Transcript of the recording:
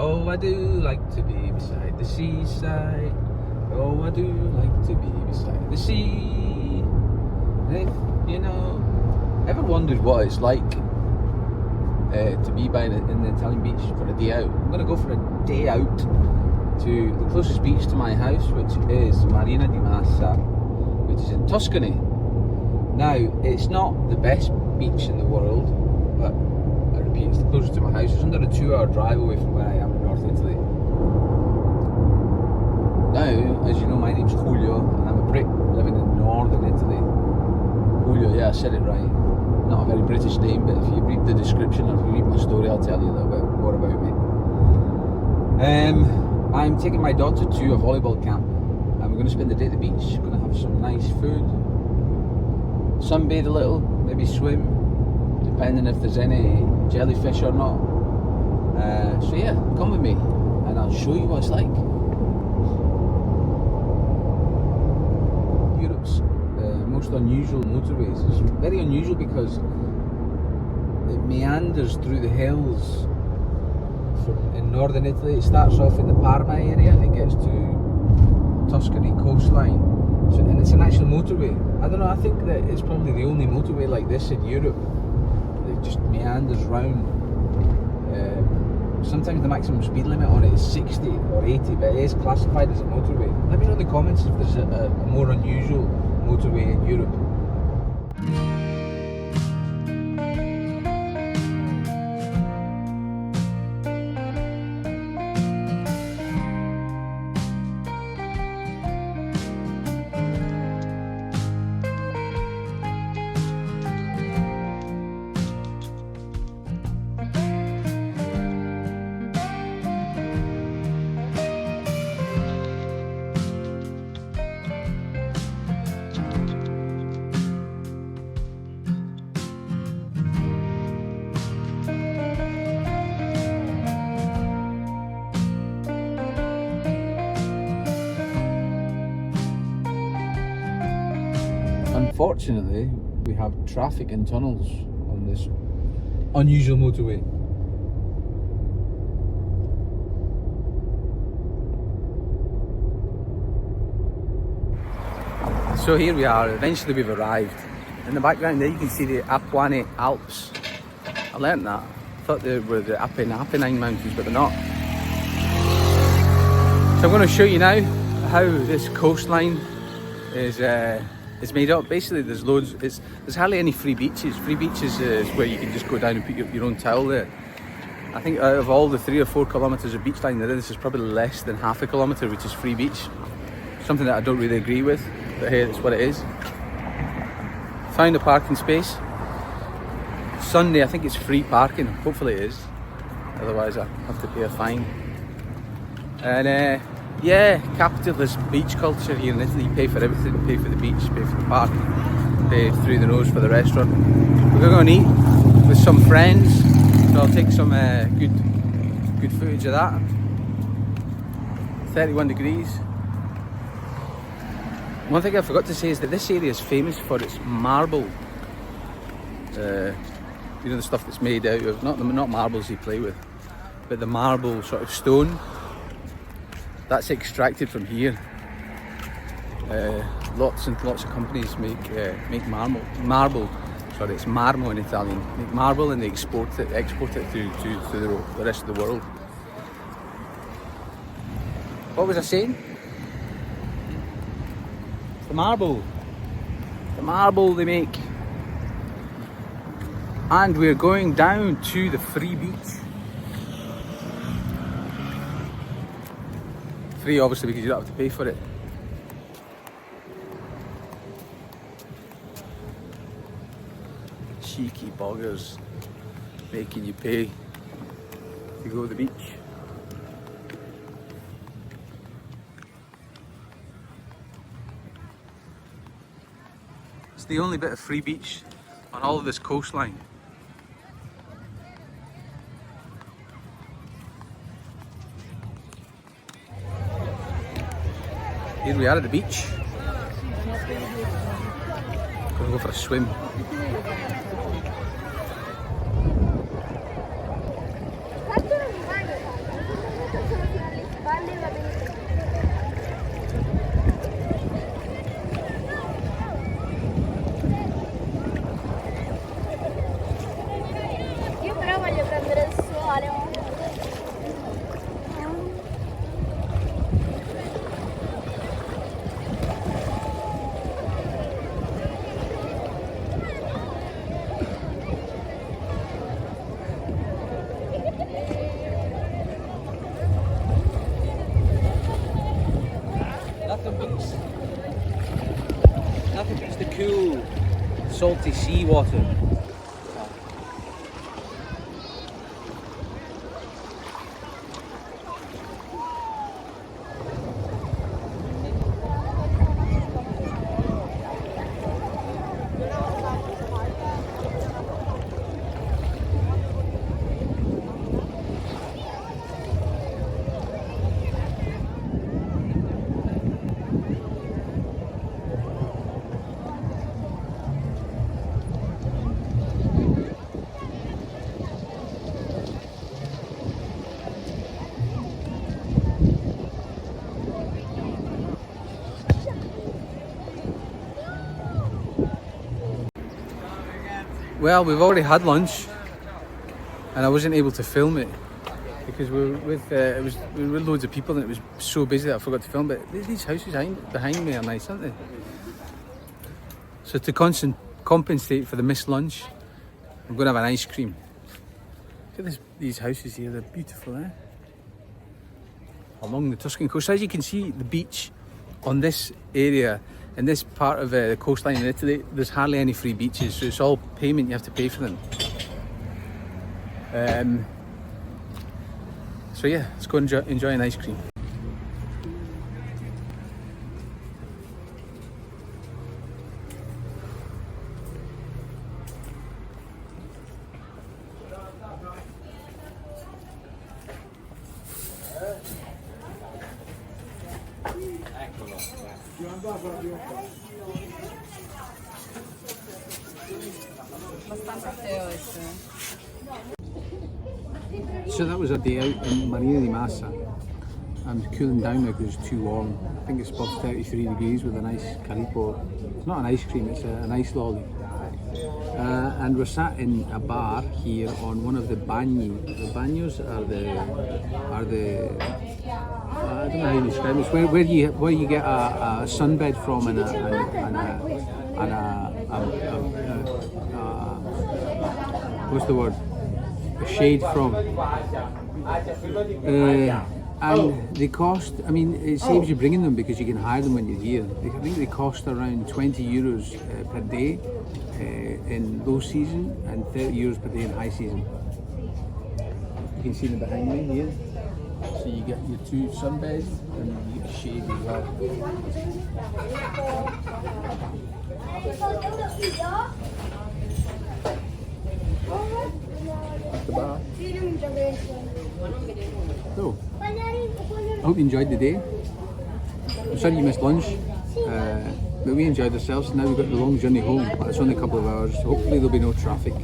Oh, I do like to be beside the seaside. Oh, I do like to be beside the sea. And if, ever wondered what it's like to be in the Italian beach for a day out? I'm going to go for a day out to the closest beach to my house, which is Marina di Massa, which is in Tuscany. Now, it's not the best beach in the world, but I repeat, it's the closest to my house. It's under a 2-hour drive away from where I am in North Italy. Now, as you know, my name's Julio, and I'm a Brit living in northern Italy. Julio, yeah, I said it right. Not a very British name, but if you read the description or if you read my story, I'll tell you a little bit more about me. I'm taking my daughter to a volleyball camp, and we're going to spend the day at the beach. Going to have some nice food, sunbathe a little, maybe swim, depending if there's any jellyfish or not. So yeah, come with me, and I'll show you what it's like. Europe's most unusual motorways. It's very unusual because it meanders through the hills in northern Italy. It starts off in the Parma area and it gets to Tuscany coastline. And it's an actual motorway. I don't know, I think that it's probably the only motorway like this in Europe that just meanders round. Sometimes the maximum speed limit on it is 60 or 80, but it is classified as a motorway. Let me know in the comments if there's a more unusual motorway in Europe. Unfortunately, we have traffic and tunnels on this unusual motorway. So here we are, eventually we've arrived. In the background there you can see the Apuan Alps. I learnt that. I thought they were the Apennine Mountains, but they're not. So I'm going to show you now how this coastline is made up. Basically there's loads, there's hardly any free beaches. Free beaches is where you can just go down and put your own towel there. I think out of all the 3 or 4 kilometres of beach line there is, this is probably less than half a kilometre which is free beach. Something that I don't really agree with, but hey, that's what it is. Found a parking space. Sunday I think it's free parking, hopefully it is, otherwise I have to pay a fine. And yeah, capitalist beach culture here in Italy. You pay for everything, you pay for the beach, pay for the park, pay through the nose for the restaurant. We're going to eat with some friends, so I'll take some good footage of that. 31 degrees. One thing I forgot to say is that this area is famous for its marble. The stuff that's made out of, not marbles you play with, but the marble sort of stone. That's extracted from here. Lots and lots of companies make marble. Sorry, it's marmo in Italian. Make marble and they export it to the rest of the world. What was I saying? The marble they make. And we're going down to the free beach. Free obviously because you don't have to pay for it. Cheeky buggers making you pay to go to the beach. It's the only bit of free beach on all of this coastline. Here we are at the beach. Gonna go for a swim. salty seawater. Well, we've already had lunch, and I wasn't able to film it because we were with loads of people, and it was so busy that I forgot to film. But these houses behind me are nice, aren't they? So to compensate for the missed lunch, I'm going to have an ice cream. Look at these houses here; they're beautiful, eh? Along the Tuscan coast, as you can see, the beach on this area. In this part of the coastline in Italy, there's hardly any free beaches, so it's all payment. You have to pay for them. So yeah, let's go enjoy an ice cream. So that was a day out in Marina di Massa. I'm cooling down now because it's too warm. I think it's above 33 degrees with a nice caripo. It's not an ice cream, it's an ice lolly. And we're sat in a bar here on one of the bagni. The bagnos are the I don't know how you describe it. It's where you get a sunbed from and what's the word? A shade from. And they cost, I mean, it saves you bringing them because you can hire them when you're here. I think they cost around 20 euros per day in low season and 30 euros per day in high season. You can see them behind me here. So you get your 2 sunbeds and you get a shade as well. The bar. So, I hope you enjoyed the day. I'm sorry you missed lunch, but we enjoyed ourselves. Now we've got the long journey home, but it's only a couple of hours. Hopefully there'll be no traffic.